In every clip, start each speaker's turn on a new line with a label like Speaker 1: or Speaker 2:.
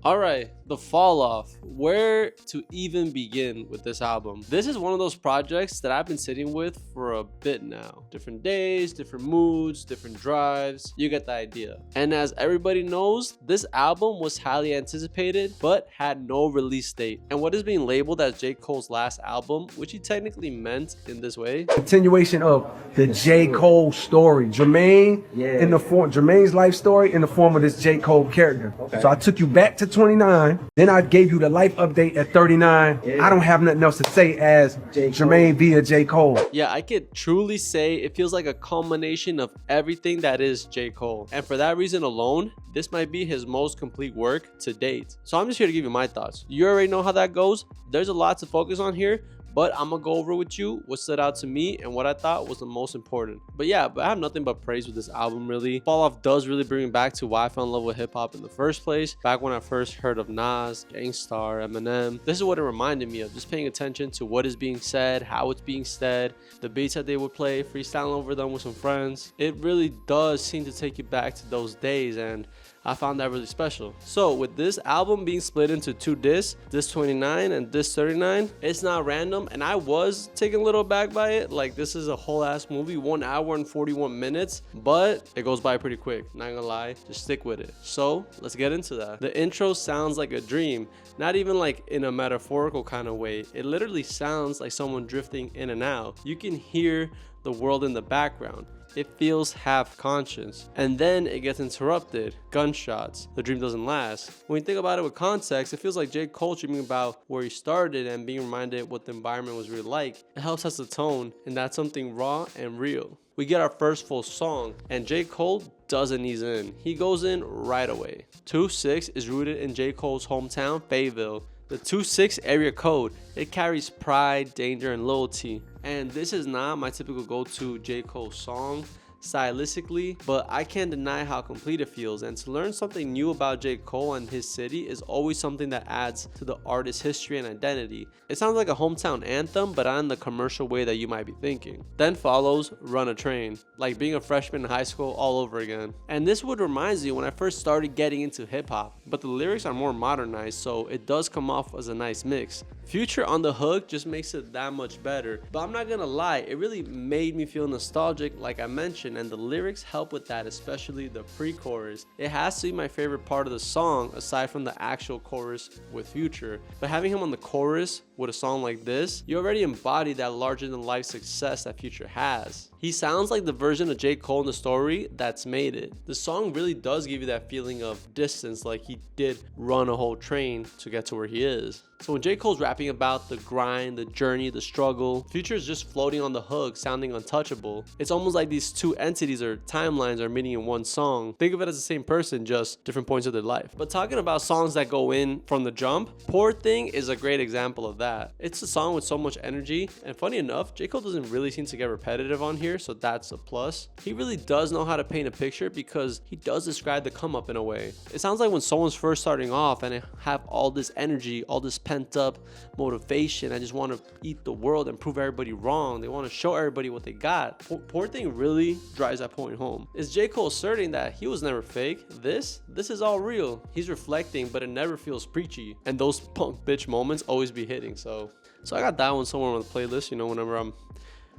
Speaker 1: All right, the fall off. Where to even begin with this album? This is one of those projects that I've been sitting with for a bit now. Different days, different moods, different drives. You get the idea. And as everybody knows, this album was highly anticipated but had no release date. And what is being labeled as J. Cole's last album, which he technically meant in this way.
Speaker 2: Continuation of the J. Cole story. Jermaine's life story in the form of this J. Cole character. Okay. So I took you back to 29. Then I gave you the life update at 39. I don't have nothing else to say as Jermaine via J. Cole.
Speaker 1: Yeah, I could truly say it feels like a culmination of everything that is J. Cole. And for that reason alone, this might be his most complete work to date. So I'm just here to give you my thoughts. You already know how that goes. There's a lot to focus on here, but I'm gonna go over with you what stood out to me and what I thought was the most important. But I have nothing but praise with this album, really. Fall Off does really bring me back to why I fell in love with hip-hop in the first place. Back when I first heard of Nas, Gang Starr, Eminem. This is what it reminded me of, just paying attention to what is being said, how it's being said, the beats that they would play, freestyling over them with some friends. It really does seem to take you back to those days, and I found that really special. So with this album being split into two discs, disc 29 and disc 39, it's not random, and I was taken a little back by it. Like, this is a whole ass movie, 1 hour and 41 minutes, but it goes by pretty quick, not gonna lie. Just stick with it. So let's get into that. The intro sounds like a dream, not even like in a metaphorical kind of way. It literally sounds like someone drifting in and out. You can hear the world in the background. It feels half conscious, and then it gets interrupted. Gunshots. The dream doesn't last. When you think about it with context, it feels like J. Cole dreaming about where he started and being reminded what the environment was really like. It helps set the tone, and that's something raw and real. We get our first full song, and J. Cole doesn't ease in. He goes in right away. 2-6 is rooted in J. Cole's hometown, Fayetteville. The 2-6 area code, it carries pride, danger, and loyalty. And this is not my typical go-to J. Cole song stylistically, but I can't deny how complete it feels, and to learn something new about J. Cole and his city is always something that adds to the artist's history and identity. It sounds like a hometown anthem, but not in the commercial way that you might be thinking. Then follows Run a Train, like being a freshman in high school all over again. And this would remind me when I first started getting into hip-hop, but the lyrics are more modernized, so it does come off as a nice mix. Future on the hook just makes it that much better, but I'm not gonna lie, it really made me feel nostalgic like I mentioned, and the lyrics help with that, especially the pre-chorus. It has to be my favorite part of the song aside from the actual chorus with Future, but having him on the chorus with a song like this, you already embody that larger than life success that Future has. He sounds like the version of J. Cole in the story that's made it. The song really does give you that feeling of distance, like he did run a whole train to get to where he is. So when J. Cole's rapping about the grind, the journey, the struggle, Future is just floating on the hook, sounding untouchable. It's almost like these two entities or timelines are meeting in one song. Think of it as the same person, just different points of their life. But talking about songs that go in from the jump, Poor Thing is a great example of that. It's a song with so much energy, and funny enough, J. Cole doesn't really seem to get repetitive on here, so that's a plus. He really does know how to paint a picture because he does describe the come up in a way. It sounds like when someone's first starting off and they have all this energy, all this pent up motivation. I just want to eat the world and prove everybody wrong. They want to show everybody what they got. Poor Thing really drives that point home. Is J. Cole asserting that he was never fake? This is all real. He's reflecting, but it never feels preachy. And those punk bitch moments always be hitting. So I got that one somewhere on the playlist, you know, whenever I'm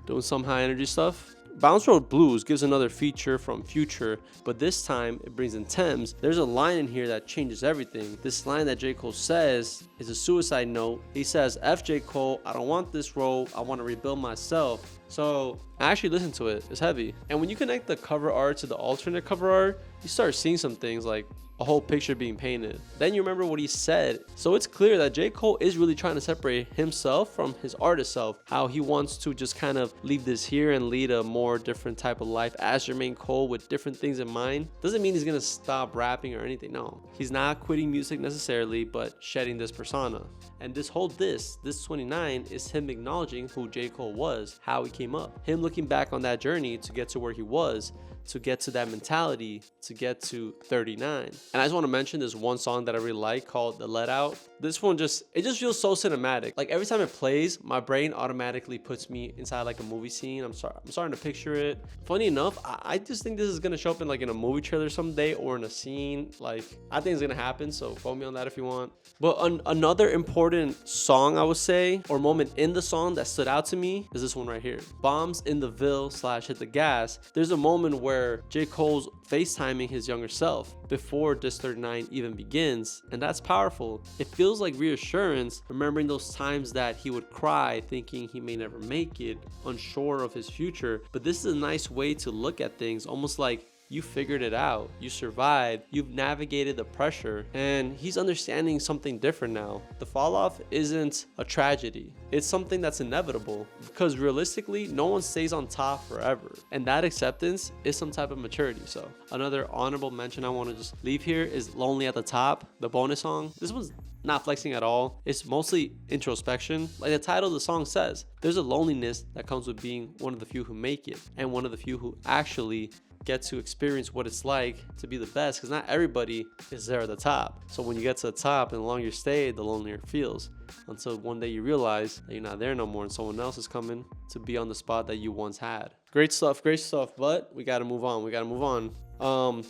Speaker 1: doing some high energy stuff. Bounce Road Blues gives another feature from Future, but this time it brings in Thames. There's a line in here that changes everything. This line that J. Cole says is a suicide note. He says, F J. Cole, I don't want this role, I want to rebuild myself. So I actually listened to it, it's heavy. And when you connect the cover art to the alternate cover art, you start seeing some things like a whole picture being painted. Then you remember what he said. So it's clear that J. Cole is really trying to separate himself from his artist self. How he wants to just kind of leave this here and lead a more different type of life as Jermaine Cole with different things in mind. Doesn't mean he's gonna stop rapping or anything, no. He's not quitting music necessarily, but shedding this persona. And this whole this 29 is him acknowledging who J. Cole was, how he came up. Him looking back on that journey to get to where he was, to get to that mentality, to get to 39. And I just want to mention this one song that I really like called The Let Out. This one it just feels so cinematic. Like every time it plays, my brain automatically puts me inside like a movie scene. I'm starting to picture it. Funny enough, I just think this is gonna show up in like in a movie trailer someday or in a scene. Like I think it's gonna happen. So quote me on that if you want. But another important song I would say, or moment in the song that stood out to me, is this one right here. Bombs in the Ville / Hit the Gas. There's a moment where J. Cole's FaceTiming his younger self before Diss 39 even begins, and that's powerful. It feels like reassurance, remembering those times that he would cry thinking he may never make it, unsure of his future. But this is a nice way to look at things, almost like you figured it out, you survived, you've navigated the pressure, and he's understanding something different now. The fall off isn't a tragedy, it's something that's inevitable, because realistically, no one stays on top forever, and that acceptance is some type of maturity. So another honorable mention I want to just leave here is Lonely at the Top, the bonus song. This one's not flexing at all. It's mostly introspection. Like the title of the song says, there's a loneliness that comes with being one of the few who make it, and one of the few who actually get to experience what it's like to be the best, because not everybody is there at the top. So when you get to the top and the longer you stay, the lonelier it feels, until one day you realize that you're not there no more and someone else is coming to be on the spot that you once had. Great stuff, but we gotta move on.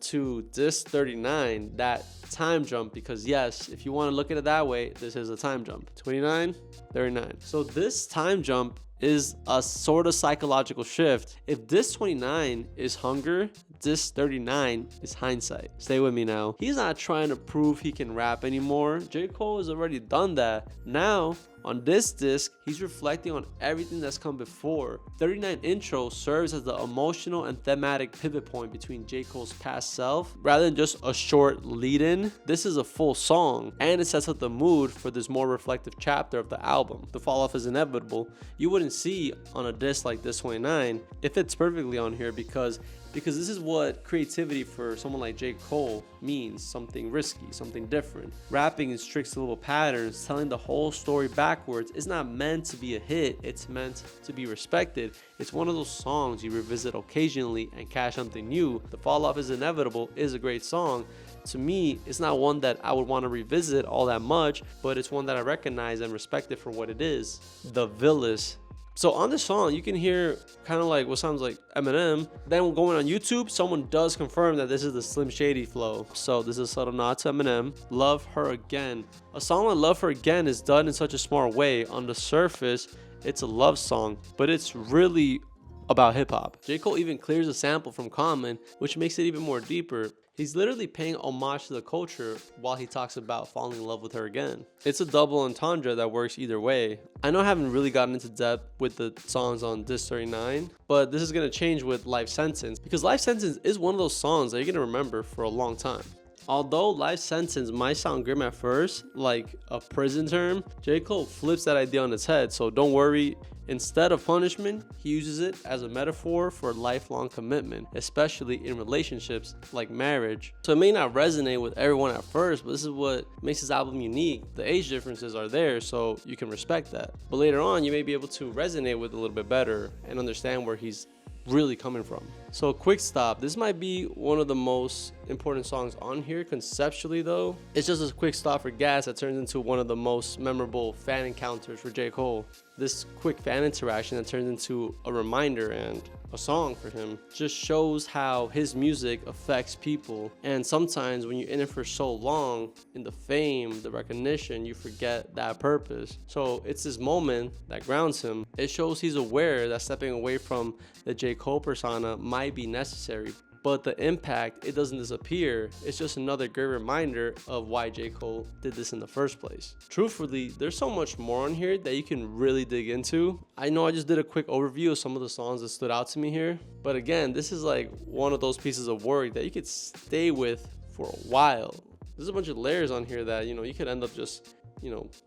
Speaker 1: To Diss 39, that time jump, because yes, if you want to look at it that way, this is a time jump. 29, 39. So this time jump is a sort of psychological shift. If Diss 29 is hunger, Diss 39 is hindsight. Stay with me now. He's not trying to prove he can rap anymore. J. Cole has already done that. Now, on this disc, he's reflecting on everything that's come before. 39 intro serves as the emotional and thematic pivot point between J. Cole's past self. Rather than just a short lead-in, this is a full song, and it sets up the mood for this more reflective chapter of the album. The fall off is inevitable. You wouldn't see on a disc like Diss 29. It fits perfectly on here because this is what creativity for someone like J. Cole means. Something risky, something different. Rapping in strict syllable patterns, telling the whole story backwards is not meant to be a hit, it's meant to be respected. It's one of those songs you revisit occasionally and catch something new. The Fall Off is Inevitable is a great song. To me, it's not one that I would want to revisit all that much, but it's one that I recognize and respect it for what it is. The Villas. So on this song, you can hear kind of like what sounds like Eminem. Then going on YouTube, someone does confirm that this is the Slim Shady flow. So this is a subtle nod to Eminem. Love Her Again. A song like Love Her Again is done in such a smart way. On the surface, it's a love song, but it's really about hip hop. J. Cole even clears a sample from Common, which makes it even more deeper. He's literally paying homage to the culture while he talks about falling in love with her again. It's a double entendre that works either way. I know I haven't really gotten into depth with the songs on Diss 39, but this is going to change with Life Sentence, because Life Sentence is one of those songs that you're going to remember for a long time. Although Life Sentence might sound grim at first, like a prison term, J. Cole flips that idea on its head, so don't worry. Instead of punishment, he uses it as a metaphor for lifelong commitment, especially in relationships like marriage. So it may not resonate with everyone at first, but this is what makes this album unique. The age differences are there, so you can respect that. But later on, you may be able to resonate with it a little bit better and understand where he's really coming from. So quick stop, this might be one of the most important songs on here conceptually though. It's just a quick stop for gas that turns into one of the most memorable fan encounters for J. Cole. This quick fan interaction that turns into a reminder and a song for him just shows how his music affects people. And sometimes when you're in it for so long, in the fame, the recognition, you forget that purpose. So it's this moment that grounds him. It shows he's aware that stepping away from the J. Cole persona might be necessary, but the impact, it doesn't disappear. It's just another great reminder of why J. Cole did this in the first place. Truthfully, there's so much more on here that you can really dig into. I know I just did a quick overview of some of the songs that stood out to me here, but again, this is like one of those pieces of work that you could stay with for a while. There's a bunch of layers on here that, you could end up just,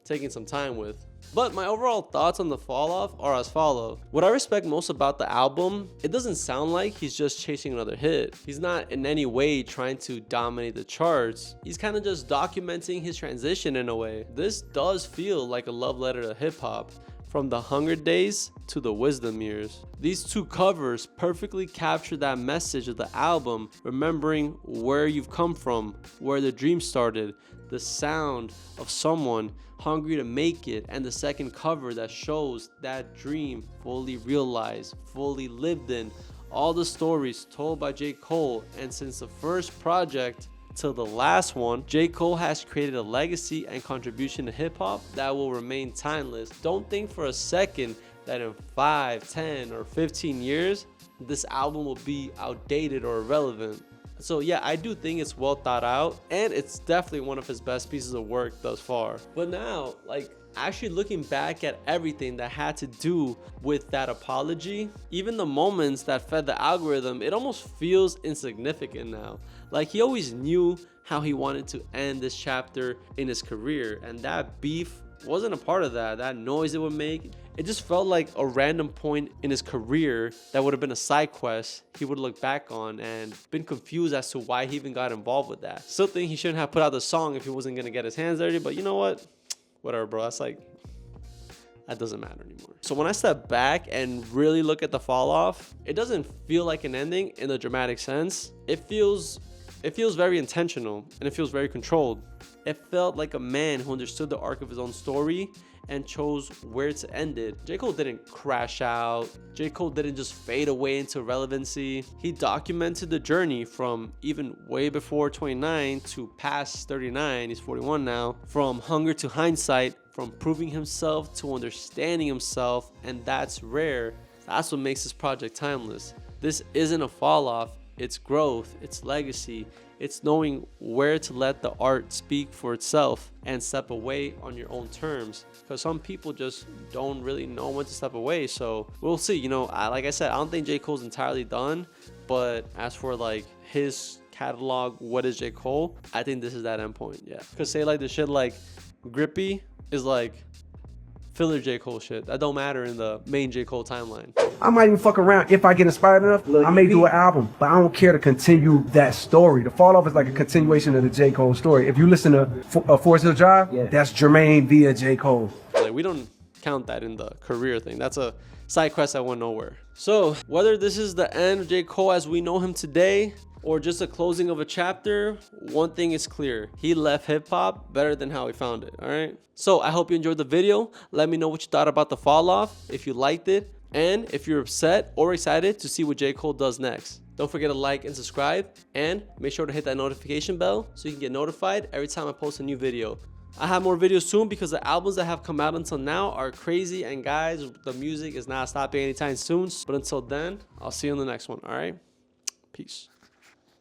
Speaker 1: taking some time with. But my overall thoughts on the fall off are as follow. What I respect most about the album, it doesn't sound like he's just chasing another hit. He's not in any way trying to dominate the charts. He's kind of just documenting his transition in a way. This does feel like a love letter to hip hop, from the Hunger Days to the Wisdom Years. These two covers perfectly capture that message of the album, remembering where you've come from, where the dream started. the sound of someone hungry to make it, and the second cover that shows that dream fully realized, fully lived in. All the stories told by J. Cole, and since the first project till the last one, J. Cole has created a legacy and contribution to hip-hop that will remain timeless. Don't think for a second that in 5, 10, or 15 years, this album will be outdated or irrelevant. So yeah, I do think it's well thought out, and it's definitely one of his best pieces of work thus far. But now, like, actually looking back at everything that had to do with that apology, even the moments that fed the algorithm, it almost feels insignificant now. Like, he always knew how he wanted to end this chapter in his career, and that beef wasn't a part of that. That noise it would make, it just felt like a random point in his career that would have been a side quest he would look back on and been confused as to why he even got involved with that. Still think he shouldn't have put out the song if he wasn't gonna get his hands dirty, but you know what? Whatever, bro. That's like, that doesn't matter anymore. So when I step back and really look at the fall off, it doesn't feel like an ending in a dramatic sense. It feels very intentional, and it feels very controlled. It felt like a man who understood the arc of his own story and chose where to end it. J. Cole didn't crash out. J. Cole didn't just fade away into irrelevancy. He documented the journey from even way before 29 to past 39, he's 41 now, from hunger to hindsight, from proving himself to understanding himself, and that's rare. That's what makes this project timeless. This isn't a fall off, it's growth, it's legacy. It's knowing where to let the art speak for itself and step away on your own terms. Because some people just don't really know when to step away. So we'll see. You know, like I said, I don't think J. Cole's entirely done. But as for like his catalog, what is J. Cole? I think this is that endpoint. Yeah. Because say like the shit like Grippy is like filler J. Cole shit. That don't matter in the main J. Cole timeline.
Speaker 2: I might even fuck around if I get inspired enough. I may do an album, but I don't care to continue that story. The fall off is like a continuation of the J. Cole story. If you listen to Forest Hill Drive, that's Jermaine via J. Cole.
Speaker 1: Like, we don't count that in the career thing. That's a side quest that went nowhere. So whether this is the end of J. Cole as we know him today, or just a closing of a chapter, one thing is clear. He left hip-hop better than how he found it, all right? So I hope you enjoyed the video. Let me know what you thought about the fall off, if you liked it, and if you're upset or excited to see what J. Cole does next. Don't forget to like and subscribe, and make sure to hit that notification bell so you can get notified every time I post a new video. I have more videos soon because the albums that have come out until now are crazy, and guys, the music is not stopping anytime soon. But until then, I'll see you in the next one, all right? Peace.